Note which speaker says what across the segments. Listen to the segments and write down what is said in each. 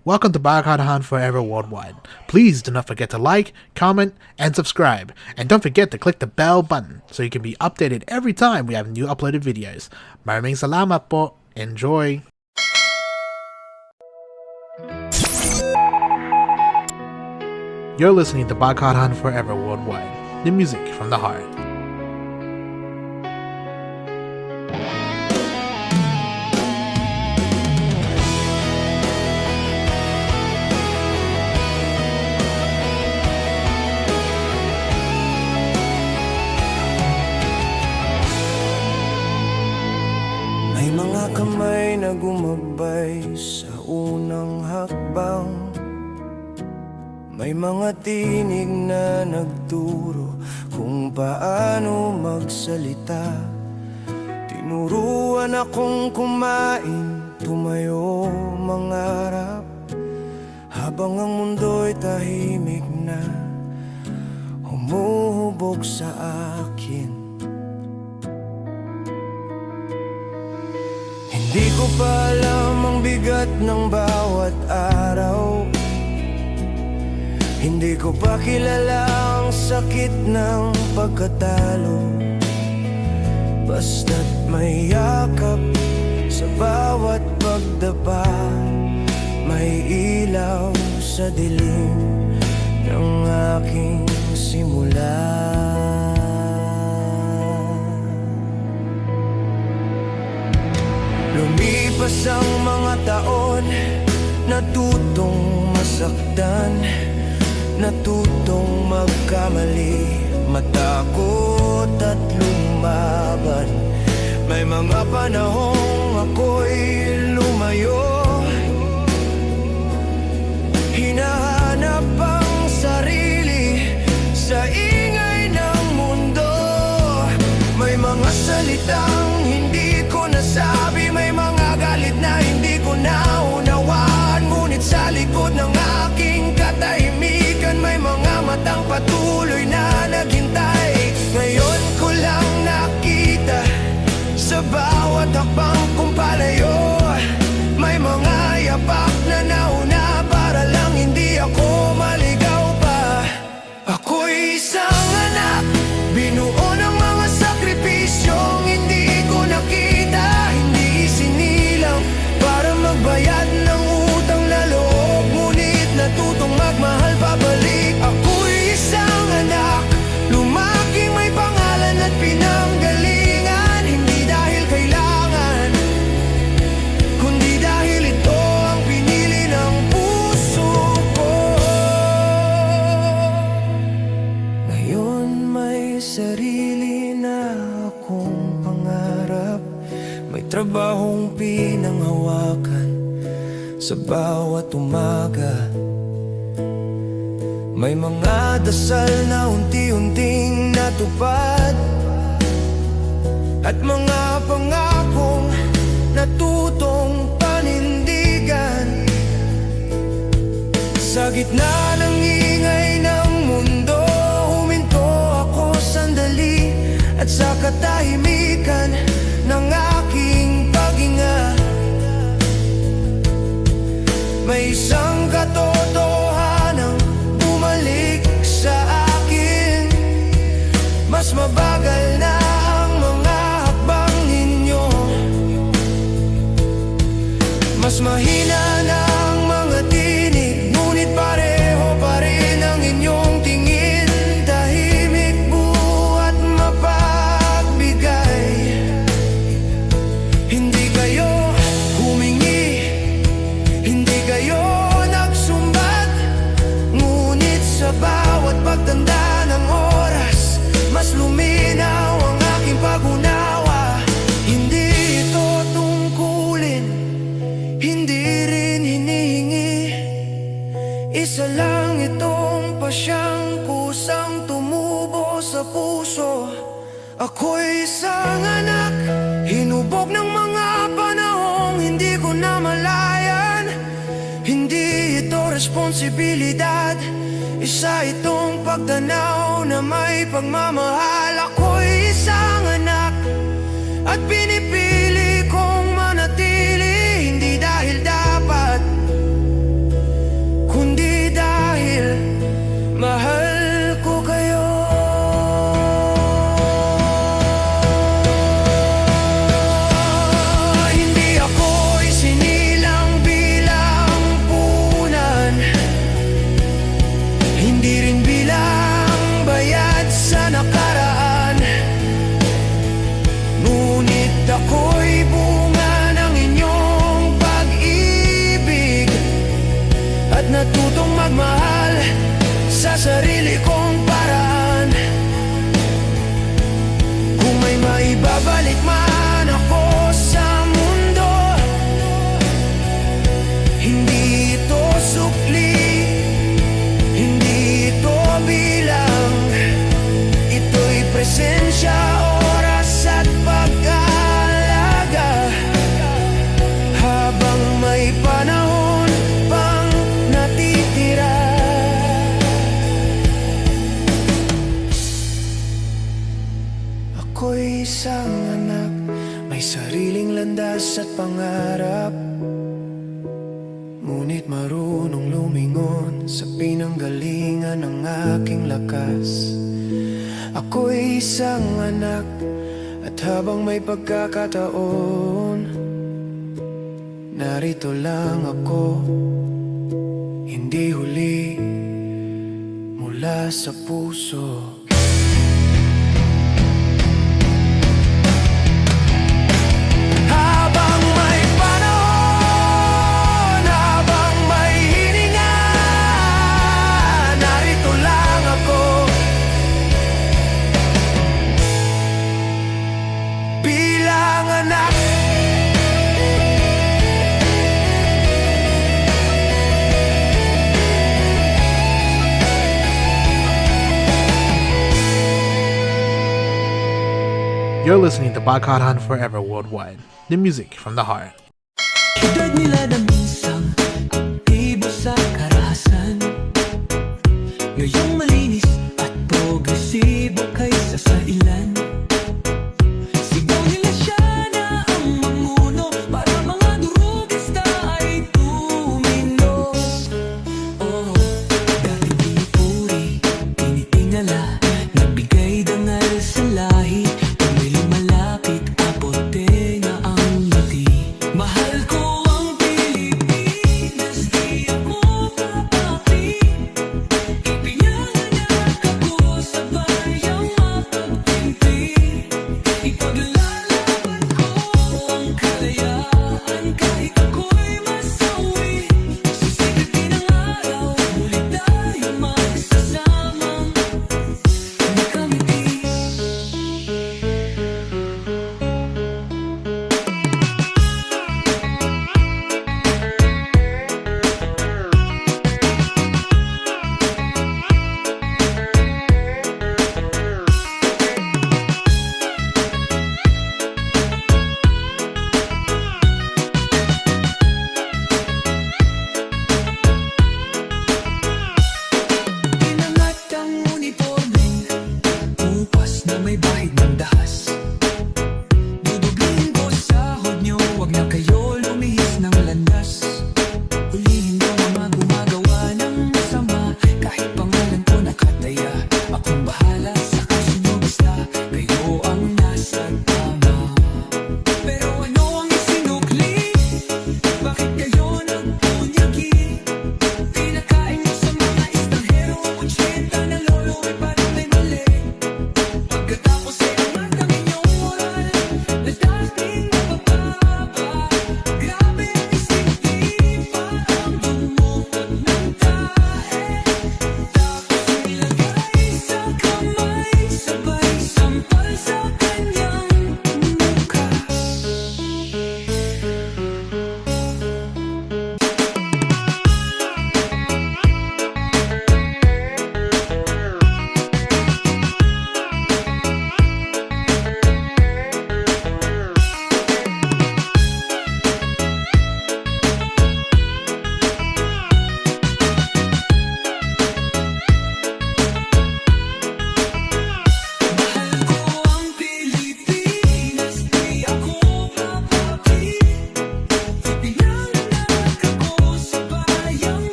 Speaker 1: Welcome to Barcode Forever Worldwide. Please do not forget to like, comment, and subscribe. And don't forget to click the bell button so you can be updated every time we have new uploaded videos. Maraming salamat po. Enjoy! You're listening to Barcode Forever Worldwide, the music from the heart.
Speaker 2: May mga kamay na gumabay sa unang hakbang. May mga tinig na nagturo kung paano magsalita. Tinuruan akong kumain, tumayo, mangarap, habang ang mundo'y tahimik na humuhubog sa akin. Hindi ko pa alam ang bigat ng bawat araw. Hindi ko pa kilala ang sakit ng pagkatalo. Basta't may yakap sa bawat pagdapa, may ilaw sa dilim ng aking simula. Lumipas ang mga taon, natutong masaktan, natutong magkamali, matakot at lumaban. May mga panahong ako'y lumayo, hinahanap ang sarili sa ingay ng mundo. May mga salitang hindi ko nasabi, may mga galit na hindi ko naunawaan. Ngunit sa likod ng aking katahimikan, may mga matang patuloy na naghintay. Ngayon ko lang nakita sa bawat hakbang kong palayo, may mga yapak na nauna para lang hindi ako maligaw pa. Ako'y isang anak, binuo ng mga sakripisyong hindi ko nakita, hindi isinilang para magbayad ng utang na loob. Ngunit natutong magmahal pabalik. Ako'y isang anak, lumaking may pangalan at pinanggalingan, hindi dahil kailangan, kundi dahil ito ang pinili ng puso ko. Ngayon may sarili na akong pangarap, may trabahong pinanghawakan sa bawat umaga. May mga dasal na unti-unting natupad, at mga pangakong natutong panindigan. Sa gitna ng ingay ng mundo, huminto ako sandali, at sa katahimikan ng aking paghinga, may isang katotohanang bumalik sa akin. Mas mabagal na ang mga hakbang ninyo, mas mahina na ang mga tinig, ngunit pareho pa rin ang inyong tingin. Tahimik, buhat, mapagbigay. Hindi kayo humingi, hindi kayo nagsumbat, ngunit sa bawat pagtanda ng oras, mas luminaw ang aking pag-unawa. Hindi ito tungkulin, hindi rin hinihingi, isa lang itong pasyang kusang tumubo sa puso. Ako'y isang anak, hinubog ng mga panahong hindi ko namalayan. Hindi ito responsibilidad, isa itong pagtanaw na may pagmamahal. Ako'y isang anak, at pinipili kong manatili, hindi dahil dapat, sariling landas at pangarap, ngunit marunong lumingon sa pinanggalingan ng aking lakas. Ako'y isang anak, at habang may pagkakataon, narito lang ako, hindi huli, mula sa puso. Habang may panahon, habang may hininga, narito lang ako, bilang anak.
Speaker 1: You're listening to Boycott Hunt Forever Worldwide, the music from the heart.
Speaker 3: Edad nila na minsang aktibo sa karahasan, ngayong malinis at progresibo kaysa sa ilan. Sigaw nila siya na ang mamuno, para mga durugista ay tumino. Oh, dati pinipuri, tinitingala, nagbigay dangal sa lahi. Malapit, apote na ang ngiti. Mahal ko ang Pilipinas, di ako papati. Ipinanganak ako sa bayang mapagpili.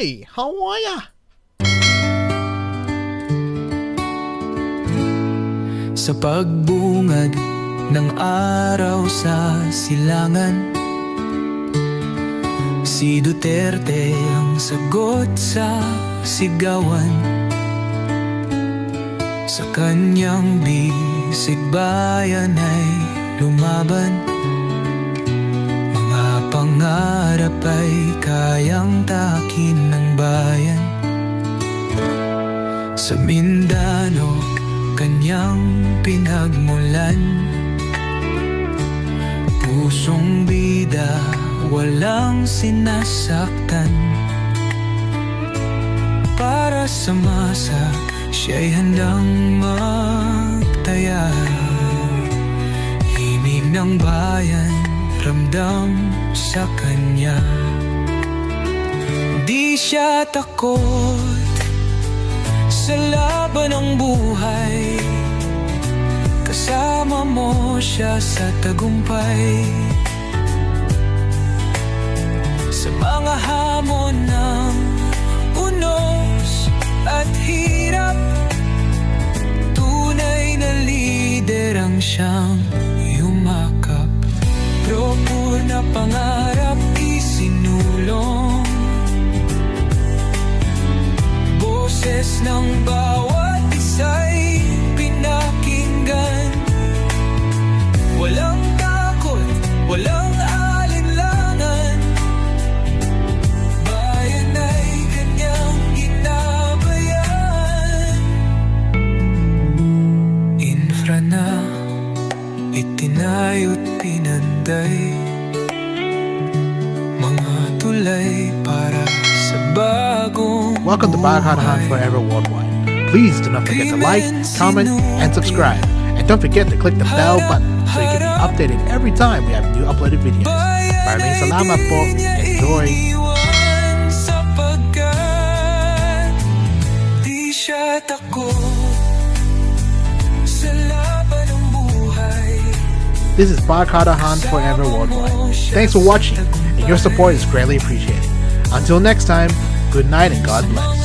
Speaker 1: Hey, how are ya?
Speaker 3: Sa pagbungad ng araw sa silangan, si Duterte ang sagot sa sigawan. Sa kanyang bisig bayan ay lumaban, mga pangarap ay kayang takin ng bayan. Sa Mindanao kanyang pinagmulan, pusong bida, walang sinasaktan. Para sa masa, siya'y handang magtaya. Himig ng bayan, ramdam sa kanya. Di siya takot sa laban ng buhay, kasama mo siya sa tagumpay. Sa mga hamon ng unos at hirap, tunay na lider ang siyang yumakap. Propur na pangarap isinulong, boses ng bawat isa'y pinakinggan. Walang takot, walang alinlangan, bayan ay kanyang ginabayan. Infra na itinayo't pinanday, mga tulay para sa bagong
Speaker 1: Welcome to Barakada Hunt Forever Worldwide. Please do not forget to like, comment, and subscribe. And don't forget to click the bell button so you can be updated every time we have new uploaded videos. Maraming salamat po. Enjoy!
Speaker 3: Sapagkat di siya takot sa laban ng buhay.
Speaker 1: This is Barakada Hunt Forever Worldwide. Thanks for watching, and your support is greatly appreciated. Until next time, good night and God bless.